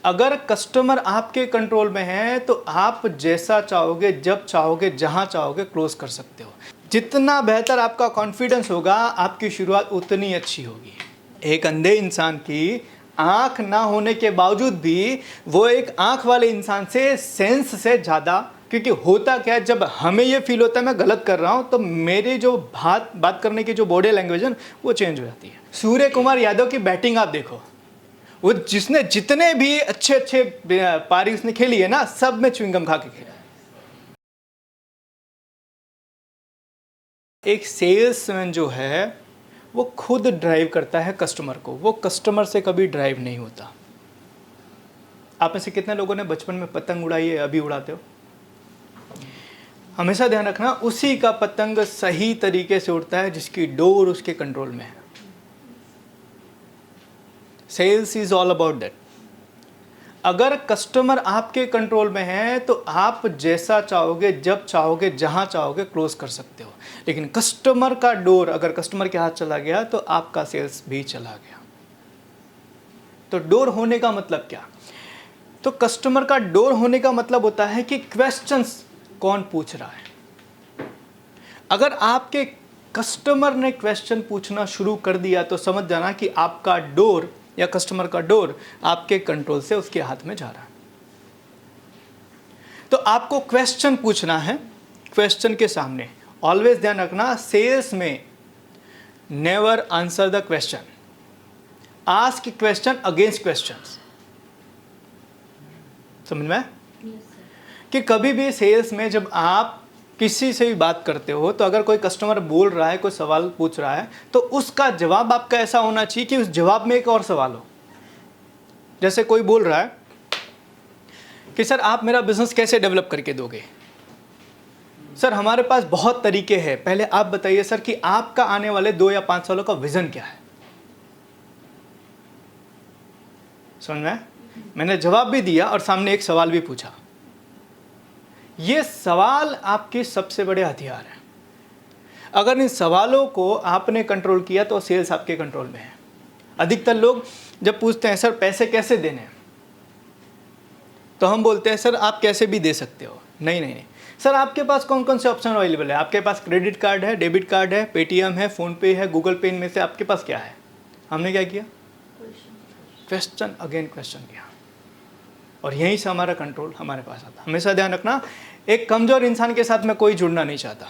अगर कस्टमर आपके कंट्रोल में है तो आप जैसा चाहोगे, जब चाहोगे, जहां चाहोगे क्लोज कर सकते हो। जितना बेहतर आपका कॉन्फिडेंस होगा, आपकी शुरुआत उतनी अच्छी होगी। एक अंधे इंसान की आंख ना होने के बावजूद भी वो एक आंख वाले इंसान से सेंस से ज़्यादा, क्योंकि होता क्या है, जब हमें ये फील होता है मैं गलत कर रहा हूँ तो मेरे जो बात करने की जो बॉडी लैंग्वेज है वो चेंज हो जाती है। सूर्य कुमार यादव की बैटिंग आप देखो, वो जिसने जितने भी अच्छे अच्छे पारी उसने खेली है ना, सब में च्युइंगम खा के खेला। एक सेल्समैन जो है वो खुद ड्राइव करता है कस्टमर को, वो कस्टमर से कभी ड्राइव नहीं होता। आप में से कितने लोगों ने बचपन में पतंग उड़ाई है, अभी उड़ाते हो? हमेशा ध्यान रखना, उसी का पतंग सही तरीके से उड़ता है जिसकी डोर उसके कंट्रोल में है। Sales is all about that. अगर कस्टमर आपके कंट्रोल में है तो आप जैसा चाहोगे, जब चाहोगे, जहां चाहोगे क्लोज कर सकते हो। लेकिन कस्टमर का डोर अगर कस्टमर के हाथ चला गया तो आपका सेल्स भी चला गया। तो डोर होने का मतलब क्या? तो कस्टमर का डोर होने का मतलब होता है कि क्वेश्चंस कौन पूछ रहा है। अगर आपके कस्टमर ने क्वेश्चन पूछना शुरू कर दिया तो समझ जाना कि आपका डोर या कस्टमर का डोर आपके कंट्रोल से उसके हाथ में जा रहा है। तो आपको क्वेश्चन पूछना है, क्वेश्चन के सामने ऑलवेज ध्यान रखना, सेल्स में never answer the question, ask question against questions. समझ में? कि कभी भी सेल्स में जब आप किसी से भी बात करते हो तो अगर कोई कस्टमर बोल रहा है, कोई सवाल पूछ रहा है, तो उसका जवाब आपका ऐसा होना चाहिए कि उस जवाब में एक और सवाल हो। जैसे कोई बोल रहा है कि सर आप मेरा बिजनेस कैसे डेवलप करके दोगे? सर हमारे पास बहुत तरीके हैं, पहले आप बताइए सर कि आपका आने वाले 2 या 5 सालों का विजन क्या है। समझ में? मैंने जवाब भी दिया और सामने एक सवाल भी पूछा। ये सवाल आपके सबसे बड़े हथियार हैं। अगर इन सवालों को आपने कंट्रोल किया तो सेल्स आपके कंट्रोल में है। अधिकतर लोग जब पूछते हैं सर पैसे कैसे देने हैं, तो हम बोलते हैं सर आप कैसे भी दे सकते हो। नहीं नहीं नहीं, सर आपके पास कौन कौन से ऑप्शन अवेलेबल है? आपके पास क्रेडिट कार्ड है, डेबिट कार्ड है, पेटीएम है, फ़ोन पे है, गूगल पे, इनमें से आपके पास क्या है? हमने क्या किया? क्वेश्चन अगेन क्वेश्चन किया, और यहीं से हमारा कंट्रोल हमारे पास आता। हमेशा ध्यान रखना, एक कमज़ोर इंसान के साथ में कोई जुड़ना नहीं चाहता।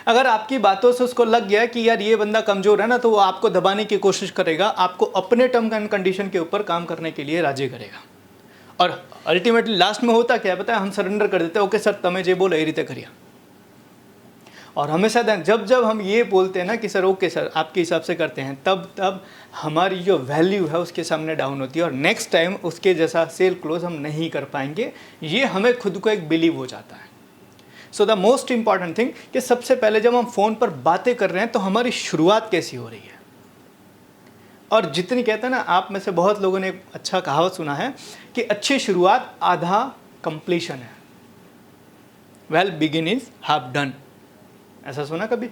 अगर आपकी बातों से उसको लग गया कि यार ये बंदा कमज़ोर है ना, तो वो आपको दबाने की कोशिश करेगा, आपको अपने टर्म एंड कंडीशन के ऊपर काम करने के लिए राजी करेगा। और अल्टीमेटली लास्ट में होता क्या है पता है? हम सरेंडर कर देते हैं, ओके सर तमें जे बोलो ए रीते करिए। और हमेशा जब जब हम ये बोलते हैं ना कि सर ओके सर आपके हिसाब से करते हैं, तब हमारी जो वैल्यू है उसके सामने डाउन होती है और नेक्स्ट टाइम उसके जैसा सेल क्लोज हम नहीं कर पाएंगे। ये हमें खुद को एक बिलीव हो जाता है। So the most important thing कि सबसे पहले जब हम फ़ोन पर बातें कर रहे हैं तो हमारी शुरुआत कैसी हो रही है। और जितनी कहते हैं ना, आप में से बहुत लोगों ने एक अच्छा कहावत सुना है कि अच्छी शुरुआत आधा कंप्लीशन है। Well begin is half done. ऐसा सुना कभी?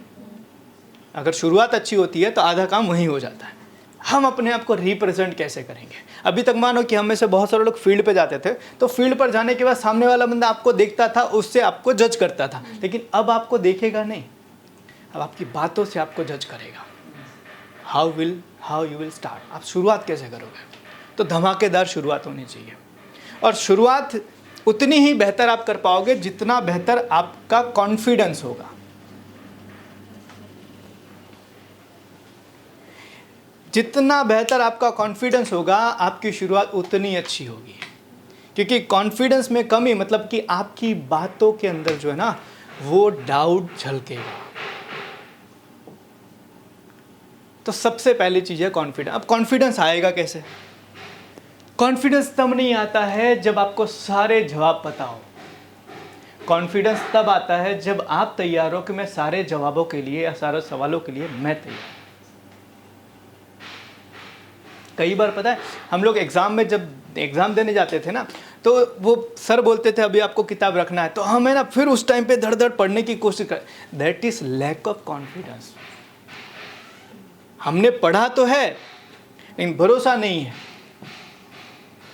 अगर शुरुआत अच्छी होती है तो आधा काम वहीं हो जाता है। हम अपने आप को रिप्रेजेंट कैसे करेंगे? अभी तक मानो कि हम में से बहुत सारे लोग फील्ड पे जाते थे, तो फील्ड पर जाने के बाद सामने वाला बंदा आपको देखता था, उससे आपको जज करता था। लेकिन अब आपको देखेगा नहीं, अब आपकी बातों से आपको जज करेगा। हाउ यू विल स्टार्ट, आप शुरुआत कैसे करोगे? तो धमाकेदार शुरुआत होनी चाहिए, और शुरुआत उतनी ही बेहतर आप कर पाओगे जितना बेहतर आपका कॉन्फिडेंस होगा। जितना बेहतर आपका कॉन्फिडेंस होगा, आपकी शुरुआत उतनी अच्छी होगी। क्योंकि कॉन्फिडेंस में कमी मतलब कि आपकी बातों के अंदर जो है ना, वो डाउट झलकेगा। तो सबसे पहली चीज़ है कॉन्फिडेंस। अब कॉन्फिडेंस आएगा कैसे? कॉन्फिडेंस तब नहीं आता है जब आपको सारे जवाब पता हो। कॉन्फिडेंस तब आता है जब आप तैयार हो कि मैं सारे जवाबों के लिए या सारे सवालों के लिए मैं तैयार। कई बार पता है हम लोग एग्ज़ाम में जब एग्ज़ाम देने जाते थे ना, तो वो सर बोलते थे अभी आपको किताब रखना है, तो हमें ना फिर उस टाइम पे धड़ धड़ पढ़ने की कोशिश कर। That is lack of confidence. हमने पढ़ा तो है लेकिन भरोसा नहीं है।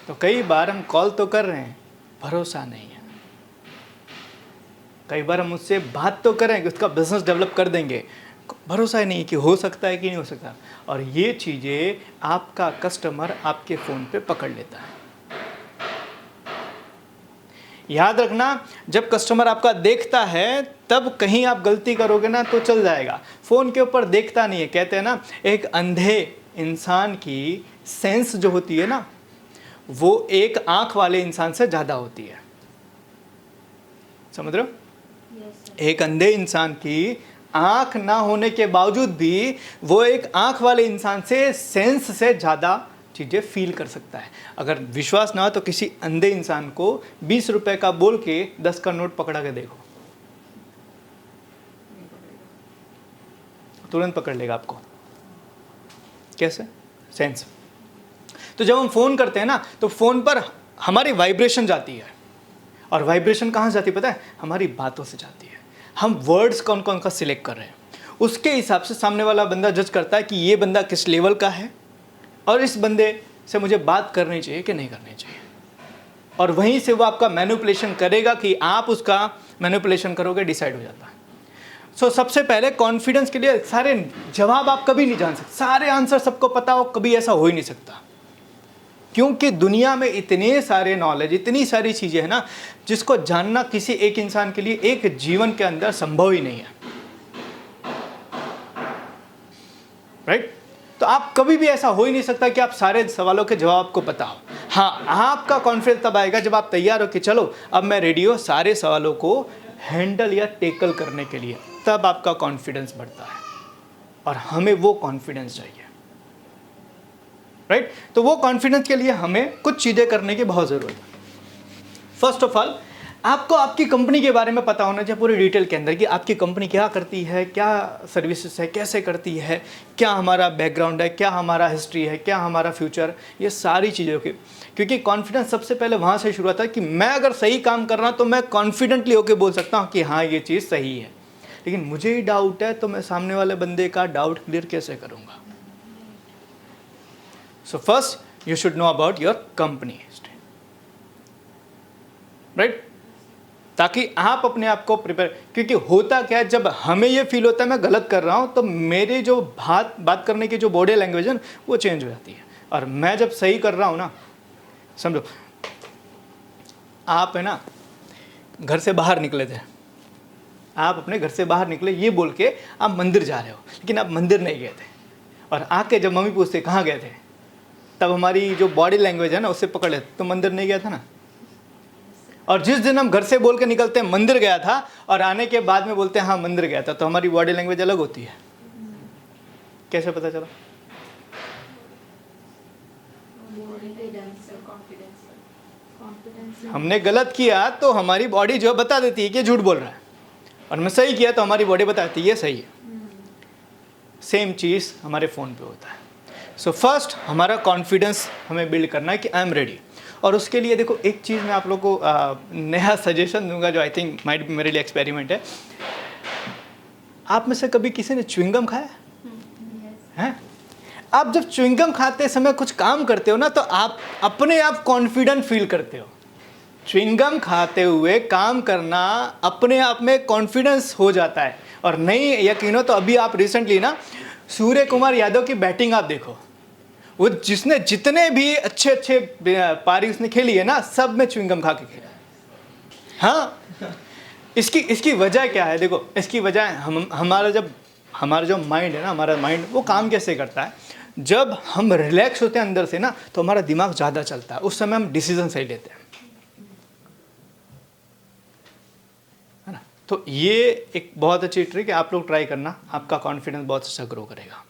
तो कई बार हम कॉल तो कर रहे हैं, भरोसा नहीं है। कई बार हम उससे बात तो करें कि उसका बिजनेस डेवलप कर देंगे, भरोसा ही नहीं है कि हो सकता है कि नहीं हो सकता। और ये चीज़ें आपका कस्टमर आपके फ़ोन पे पकड़ लेता है। याद रखना, जब कस्टमर आपका देखता है तब कहीं आप गलती करोगे ना तो चल जाएगा। फ़ोन के ऊपर देखता नहीं है। कहते हैं ना, एक अंधे इंसान की सेंस जो होती है ना, वो एक आँख वाले इंसान से ज़्यादा होती है। समझ रहे हो? एक अंधे इंसान की आँख ना होने के बावजूद भी वो एक आँख वाले इंसान से सेंस से ज़्यादा चीज़ें फील कर सकता है। अगर विश्वास ना हो तो किसी अंधे इंसान को 20 रुपए का बोल के 10 का नोट पकड़ा के देखो, तुरंत पकड़ लेगा आपको। कैसे? सेंस। तो जब हम फ़ोन करते हैं ना, तो फ़ोन पर हमारी वाइब्रेशन जाती है। और वाइब्रेशन कहाँ से जाती है पता है? हमारी बातों से जाती है। हम वर्ड्स कौन कौन का सिलेक्ट कर रहे हैं, उसके हिसाब से सामने वाला बंदा जज करता है कि ये बंदा किस लेवल का है और इस बंदे से मुझे बात करनी चाहिए कि नहीं करनी चाहिए। और वहीं से वो आपका मैनिपुलेशन करेगा कि आप उसका मैनिपुलेशन करोगे, डिसाइड हो जाता है। सो सबसे पहले कॉन्फिडेंस के लिए सारे जवाब आप कभी नहीं जान सकते, सारे आंसर सबको पता हो, कभी ऐसा हो ही नहीं सकता। क्योंकि दुनिया में इतने सारे नॉलेज, इतनी सारी चीज़ें हैं ना, जिसको जानना किसी एक इंसान के लिए एक जीवन के अंदर संभव ही नहीं है। राइट? तो आप कभी भी ऐसा हो ही नहीं सकता कि आप सारे सवालों के जवाब आपको पता हो। हाँ, आपका कॉन्फिडेंस तब आएगा जब आप तैयार हो कि चलो अब मैं रेडी हूँ सारे सवालों को हैंडल या टेकल करने के लिए, तब आपका कॉन्फिडेंस बढ़ता है। और हमें वो कॉन्फिडेंस चाहिए। राइट? तो वो कॉन्फिडेंस के लिए हमें कुछ चीज़ें करने की बहुत ज़रूरत है। फर्स्ट ऑफ ऑल, आपको आपकी कंपनी के बारे में पता होना चाहिए पूरी डिटेल के अंदर कि आपकी कंपनी क्या करती है, क्या सर्विसेज है, कैसे करती है, क्या हमारा बैकग्राउंड है, क्या हमारा हिस्ट्री है, क्या हमारा फ्यूचर, ये सारी चीज़ों की। क्योंकि कॉन्फिडेंस सबसे पहले वहाँ से शुरू होता है कि मैं अगर सही काम कर रहा हूँ तो मैं कॉन्फिडेंटली होकर बोल सकता हूँ कि हाँ ये चीज़ सही है। लेकिन मुझे ही डाउट है तो मैं सामने वाले बंदे का डाउट क्लियर कैसे करूँगा? So first, you should know about your company history, right? ताकि आप अपने आप को प्रिपेयर, क्योंकि होता क्या है, जब हमें ये फील होता है मैं गलत कर रहा हूँ तो मेरे जो बात करने की जो बॉडी लैंग्वेज है वो चेंज हो जाती है। और मैं जब सही कर रहा हूँ ना, समझो आप है ना घर से बाहर निकले थे, आप अपने घर से बाहर निकले ये बोल के आप मंदिर जा रहे हो, लेकिन आप मंदिर नहीं गए थे। और आके जब मम्मी पूछते कहाँ गए थे, तब हमारी जो बॉडी लैंग्वेज है ना उससे पकड़ लेते, तो मंदिर नहीं गया था ना। और जिस दिन हम घर से बोल के निकलते हैं मंदिर गया था और आने के बाद में बोलते हैं हाँ मंदिर गया था, तो हमारी बॉडी लैंग्वेज अलग होती है। कैसे पता चला? हमने गलत किया तो हमारी बॉडी जो बता देती है कि झूठ बोल रहा है, और मैं सही किया तो हमारी बॉडी बताती है ये सही है। सेम चीज़ हमारे फ़ोन पे होता है। सो फर्स्ट हमारा कॉन्फिडेंस हमें बिल्ड करना है कि आई एम रेडी। और उसके लिए देखो एक चीज़ मैं आप लोगों को नया सजेशन दूंगा जो आई थिंक माइट बी मेरे लिए एक्सपेरिमेंट है। आप में से कभी किसी ने च्युइंगम खाया है? आप जब च्युइंगम खाते समय कुछ काम करते हो ना तो आप अपने आप कॉन्फिडेंट फील करते हो। च्युइंगम खाते हुए काम करना अपने आप में कॉन्फिडेंस हो जाता है। और नहीं यकीन हो तो अभी आप रिसेंटली ना सूर्य कुमार यादव की बैटिंग आप देखो, वो जिसने जितने भी अच्छे अच्छे पारी उसने खेली है ना, सब में च्युइंगम खा के खेला। हाँ, इसकी वजह क्या है? देखो इसकी वजह हमारा जो माइंड है ना, हमारा माइंड वो काम कैसे करता है, जब हम रिलैक्स होते हैं अंदर से ना तो हमारा दिमाग ज़्यादा चलता है, उस समय हम डिसीजन सही लेते हैं, है ना। तो ये एक बहुत अच्छी ट्रिक है, आप लोग ट्राई करना, आपका कॉन्फिडेंस बहुत अच्छा ग्रो करेगा।